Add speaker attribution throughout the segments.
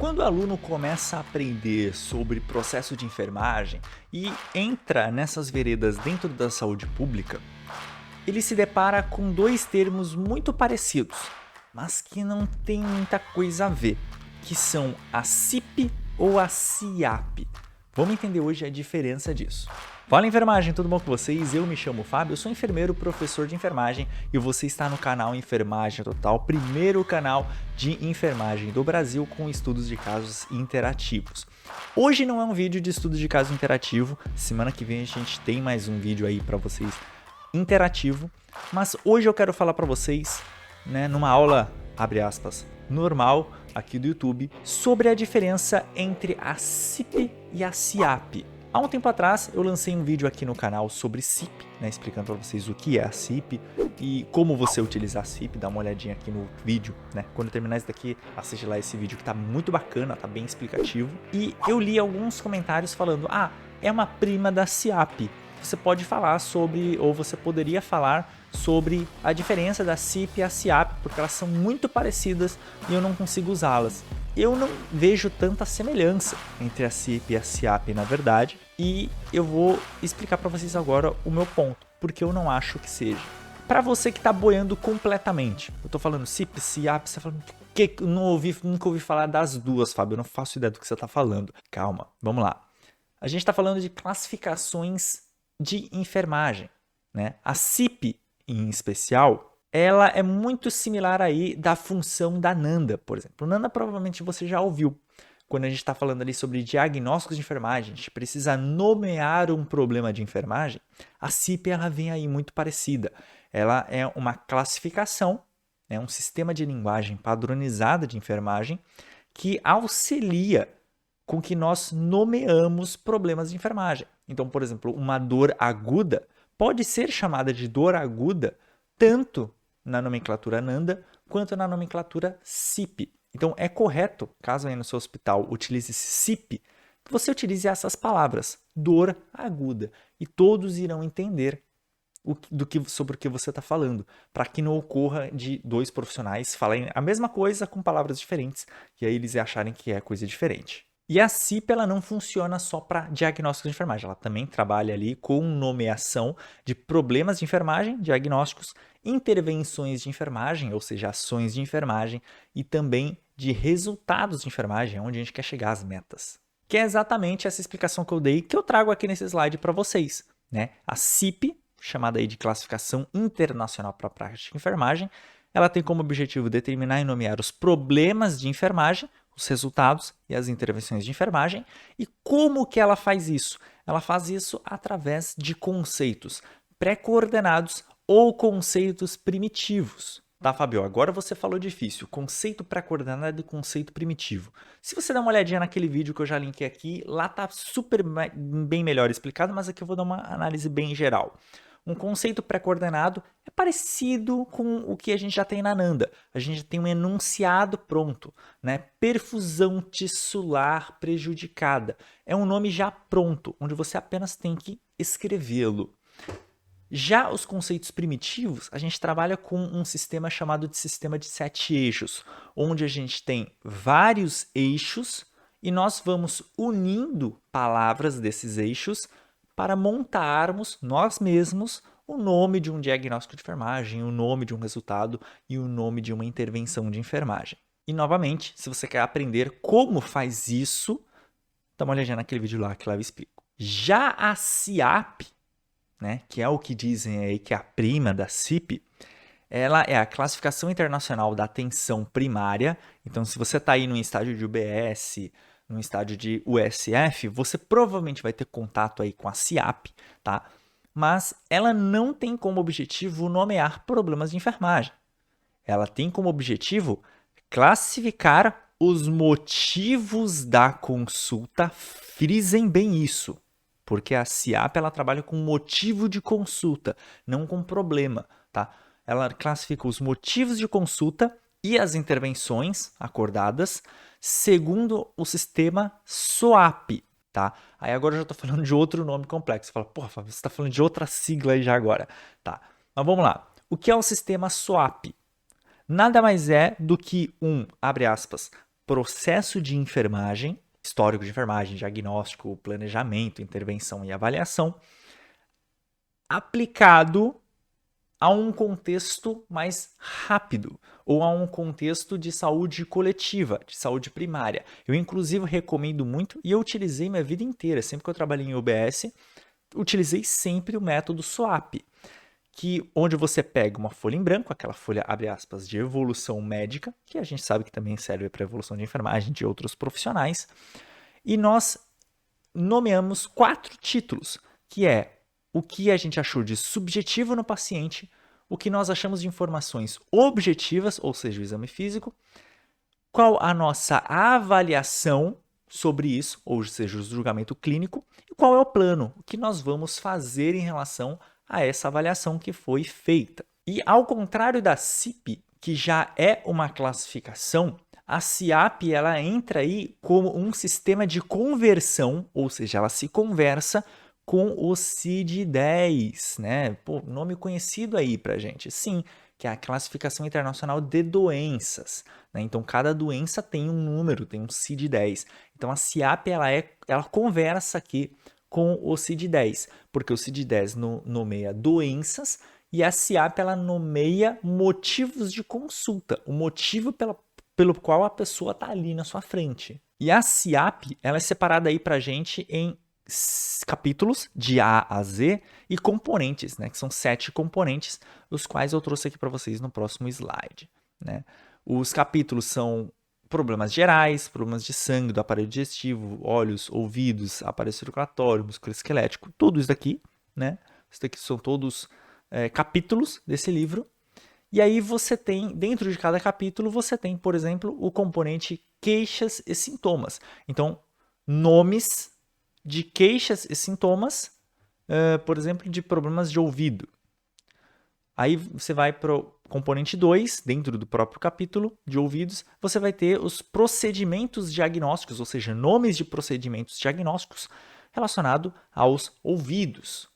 Speaker 1: Quando o aluno começa a aprender sobre processo de enfermagem e entra nessas veredas dentro da saúde pública, ele se depara com dois termos muito parecidos, mas que não tem muita coisa a ver, que são a CIP ou a CIAP. Vamos entender hoje a diferença disso. Fala enfermagem, tudo bom com vocês? Eu me chamo Fábio, eu sou enfermeiro, professor de enfermagem e você está no canal Enfermagem Total, primeiro canal de enfermagem do Brasil com estudos de casos interativos. Hoje não é um vídeo de estudos de caso interativo, semana que vem a gente tem mais um vídeo aí para vocês interativo, mas hoje eu quero falar para vocês, numa aula, abre aspas, normal aqui do YouTube, sobre a diferença entre a CIP e a CIAP. Há um tempo atrás eu lancei um vídeo aqui no canal sobre CIP, explicando para vocês o que é a CIP e como você utilizar a CIP, dá uma olhadinha aqui no vídeo, Quando eu terminar isso daqui, assiste lá esse vídeo que tá muito bacana, tá bem explicativo. E eu li alguns comentários falando, é uma prima da CIAP. Você pode falar sobre, ou você poderia falar sobre a diferença da CIP e a CIAP, porque elas são muito parecidas e eu não consigo usá-las. Eu não vejo tanta semelhança entre a CIP e a CIAP, na verdade, e eu vou explicar para vocês agora o meu ponto, porque eu não acho que seja. Para você que está boiando completamente, eu estou falando CIP, CIAP, você está falando que nunca ouvi falar das duas, Fábio, eu não faço ideia do que você está falando. Calma, vamos lá. A gente está falando de classificações de enfermagem, A CIP, em especial, ela é muito similar aí da função da NANDA, por exemplo. NANDA provavelmente você já ouviu. Quando a gente está falando ali sobre diagnósticos de enfermagem, a gente precisa nomear um problema de enfermagem, a CIP ela vem aí muito parecida. Ela é uma classificação, um sistema de linguagem padronizada de enfermagem que auxilia com que nós nomeamos problemas de enfermagem. Então, por exemplo, uma dor aguda pode ser chamada de dor aguda tanto na nomenclatura NANDA quanto na nomenclatura CIP. Então, é correto, caso aí no seu hospital utilize CIP, que você utilize essas palavras, dor aguda, e todos irão entender sobre o que você está falando, para que não ocorra de dois profissionais falarem a mesma coisa com palavras diferentes, e aí eles acharem que é coisa diferente. E a CIP ela não funciona só para diagnósticos de enfermagem, ela também trabalha ali com nomeação de problemas de enfermagem, diagnósticos, intervenções de enfermagem, ou seja, ações de enfermagem, e também de resultados de enfermagem, onde a gente quer chegar às metas. Que é exatamente essa explicação que eu dei, que eu trago aqui nesse slide para vocês. A CIP, chamada aí de Classificação Internacional para a Prática de Enfermagem, ela tem como objetivo determinar e nomear os problemas de enfermagem, os resultados e as intervenções de enfermagem. E como que ela faz isso? Ela faz isso através de conceitos pré-coordenados ou conceitos primitivos. Tá, Fabio? Agora você falou difícil. Conceito pré-coordenado e conceito primitivo. Se você der uma olhadinha naquele vídeo que eu já linkei aqui, lá tá super bem melhor explicado, mas aqui eu vou dar uma análise bem geral. Um conceito pré-coordenado é parecido com o que a gente já tem na NANDA. A gente tem um enunciado pronto, Perfusão tissular prejudicada. É um nome já pronto, onde você apenas tem que escrevê-lo. Já os conceitos primitivos, a gente trabalha com um sistema chamado de sistema de 7 eixos, onde a gente tem vários eixos e nós vamos unindo palavras desses eixos para montarmos nós mesmos o nome de um diagnóstico de enfermagem, o nome de um resultado e o nome de uma intervenção de enfermagem. E, novamente, se você quer aprender como faz isso, dá uma olhadinha naquele vídeo lá que lá eu explico. Já a CIAP, que é o que dizem aí que é a prima da CIP, ela é a Classificação Internacional da Atenção Primária. Então, se você está aí no estágio de UBS, no estádio de USF, você provavelmente vai ter contato aí com a CIAP, tá? Mas ela não tem como objetivo nomear problemas de enfermagem. Ela tem como objetivo classificar os motivos da consulta, frisem bem isso, porque a CIAP ela trabalha com motivo de consulta, não com problema, tá? Ela classifica os motivos de consulta e as intervenções acordadas segundo o sistema SOAP, tá? Aí agora eu já estou falando de outro nome complexo. Você fala, porra, Fábio, você está falando de outra sigla aí já agora, tá? Mas vamos lá. O que é o sistema SOAP? Nada mais é do que abre aspas, processo de enfermagem, histórico de enfermagem, diagnóstico, planejamento, intervenção e avaliação, aplicado a um contexto mais rápido ou a um contexto de saúde coletiva, de saúde primária. Eu, inclusive, recomendo muito e eu utilizei minha vida inteira, sempre que eu trabalhei em UBS, utilizei sempre o método SWAP, onde você pega uma folha em branco, aquela folha, abre aspas, de evolução médica, que a gente sabe que também serve para evolução de enfermagem de outros profissionais, e nós nomeamos 4 títulos, que é o que a gente achou de subjetivo no paciente, o que nós achamos de informações objetivas, ou seja, o exame físico, qual a nossa avaliação sobre isso, ou seja, o julgamento clínico, e qual é o plano, o que nós vamos fazer em relação a essa avaliação que foi feita. E ao contrário da CIP, que já é uma classificação, a CIAP ela entra aí como um sistema de conversão, ou seja, ela se conversa com o CID-10, né? Pô, nome conhecido aí pra gente. Sim, que é a Classificação Internacional de Doenças, né? Então, cada doença tem um número, tem um CID-10. Então, a CIAP ela conversa aqui com o CID-10, porque o CID-10 nomeia doenças e a CIAP ela nomeia motivos de consulta, o motivo pelo qual a pessoa está ali na sua frente. E a CIAP ela é separada aí pra gente em capítulos de A a Z e componentes, né, que são 7 componentes, os quais eu trouxe aqui para vocês no próximo slide, né? Os capítulos são problemas gerais, problemas de sangue, do aparelho digestivo, olhos, ouvidos, aparelho circulatório, músculo esquelético, tudo isso daqui, né? Isso daqui são todos capítulos desse livro. E aí você tem, dentro de cada capítulo, você tem, por exemplo, o componente queixas e sintomas. Então, nomes de queixas e sintomas, por exemplo, de problemas de ouvido. Aí você vai para o componente 2, dentro do próprio capítulo de ouvidos, você vai ter os procedimentos diagnósticos, ou seja, nomes de procedimentos diagnósticos relacionados aos ouvidos,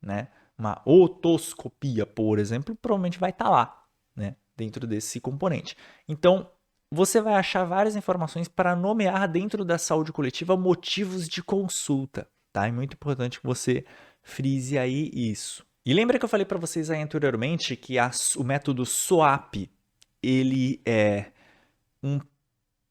Speaker 1: né? Uma otoscopia, por exemplo, provavelmente vai estar lá, né? Dentro desse componente. Então, você vai achar várias informações para nomear dentro da saúde coletiva motivos de consulta, tá? É muito importante que você frise aí isso. E lembra que eu falei para vocês aí anteriormente que o método SWAP, ele é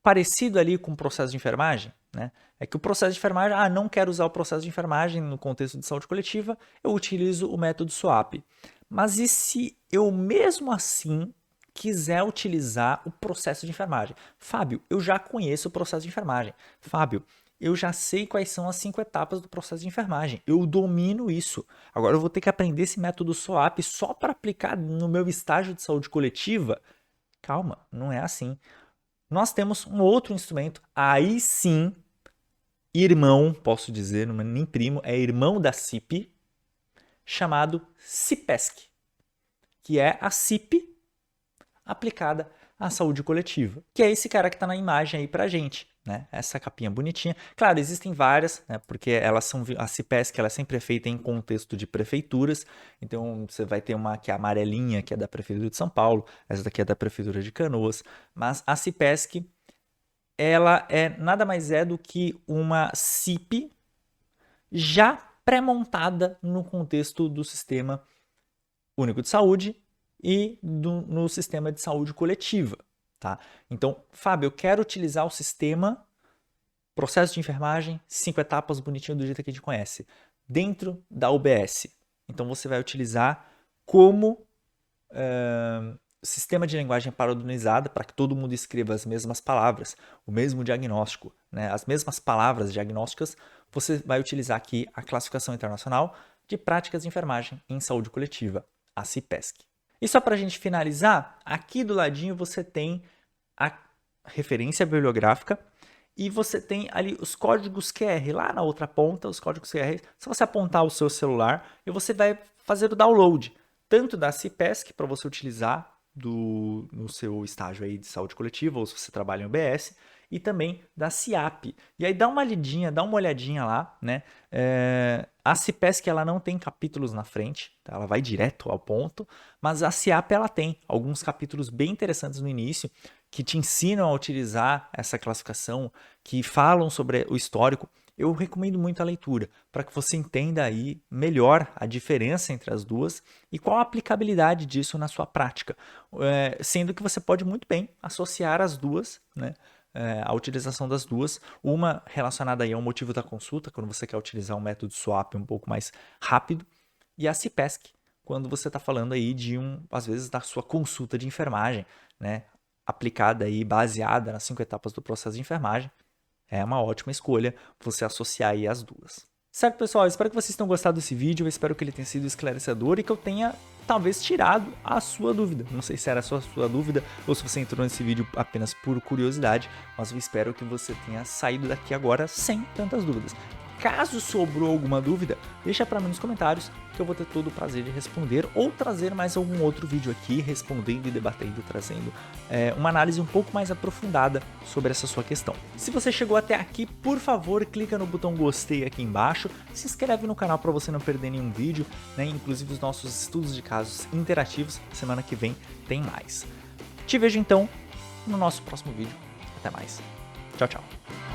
Speaker 1: parecido ali com o processo de enfermagem, né? É que o processo de enfermagem, não quero usar o processo de enfermagem no contexto de saúde coletiva, eu utilizo o método SWAP. Mas e se eu mesmo assim quiser utilizar o processo de enfermagem? Fábio, eu já conheço o processo de enfermagem. Fábio, eu já sei quais são as 5 etapas do processo de enfermagem. Eu domino isso. Agora eu vou ter que aprender esse método SWAP só para aplicar no meu estágio de saúde coletiva? Calma, não é assim. Nós temos um outro instrumento, aí sim, irmão, posso dizer, não é nem primo, é irmão da CIP, chamado CIPESC, que é a CIP aplicada à saúde coletiva, que é esse cara que está na imagem aí pra gente, né? Essa capinha bonitinha. Claro, existem várias, né? Porque a CIPESC ela sempre é feita em contexto de prefeituras, então você vai ter uma que é amarelinha, que é da Prefeitura de São Paulo, essa daqui é da Prefeitura de Canoas, mas a CIPESC ela nada mais é do que uma CIP já pré-montada no contexto do Sistema Único de Saúde e no sistema de saúde coletiva, tá? Então, Fábio, eu quero utilizar o sistema processo de enfermagem, 5 etapas bonitinho do jeito que a gente conhece, dentro da UBS. Então, você vai utilizar como sistema de linguagem padronizada para que todo mundo escreva as mesmas palavras, o mesmo diagnóstico, né? As mesmas palavras diagnósticas, você vai utilizar aqui a Classificação Internacional de Práticas de Enfermagem em Saúde Coletiva, a CIPESC. E só para a gente finalizar, aqui do ladinho você tem a referência bibliográfica e você tem ali os códigos QR, lá na outra ponta, os códigos QR, se você apontar o seu celular e você vai fazer o download, tanto da CIPESC para você utilizar no seu estágio aí de saúde coletiva, ou se você trabalha em UBS, e também da CIAP. E aí dá uma olhadinha lá, né? A CIPESC ela não tem capítulos na frente, tá? Ela vai direto ao ponto, mas a CIAP ela tem alguns capítulos bem interessantes no início, que te ensinam a utilizar essa classificação, que falam sobre o histórico, eu recomendo muito a leitura, para que você entenda aí melhor a diferença entre as duas e qual a aplicabilidade disso na sua prática. Sendo que você pode muito bem associar as duas, né? A utilização das duas, uma relacionada aí ao motivo da consulta, quando você quer utilizar um método swap um pouco mais rápido, e a CPESC, quando você está falando aí de às vezes, da sua consulta de enfermagem, né? Aplicada aí, baseada nas 5 etapas do processo de enfermagem. É uma ótima escolha você associar aí as duas. Certo, pessoal? Espero que vocês tenham gostado desse vídeo, eu espero que ele tenha sido esclarecedor e que eu tenha, talvez, tirado a sua dúvida. Não sei se era só a sua dúvida ou se você entrou nesse vídeo apenas por curiosidade, mas eu espero que você tenha saído daqui agora sem tantas dúvidas. Caso sobrou alguma dúvida, deixa para mim nos comentários que eu vou ter todo o prazer de responder ou trazer mais algum outro vídeo aqui respondendo e debatendo, trazendo uma análise um pouco mais aprofundada sobre essa sua questão. Se você chegou até aqui, por favor, clica no botão gostei aqui embaixo, se inscreve no canal para você não perder nenhum vídeo, né? Inclusive os nossos estudos de casos interativos, semana que vem tem mais. Te vejo então no nosso próximo vídeo. Até mais. Tchau, tchau.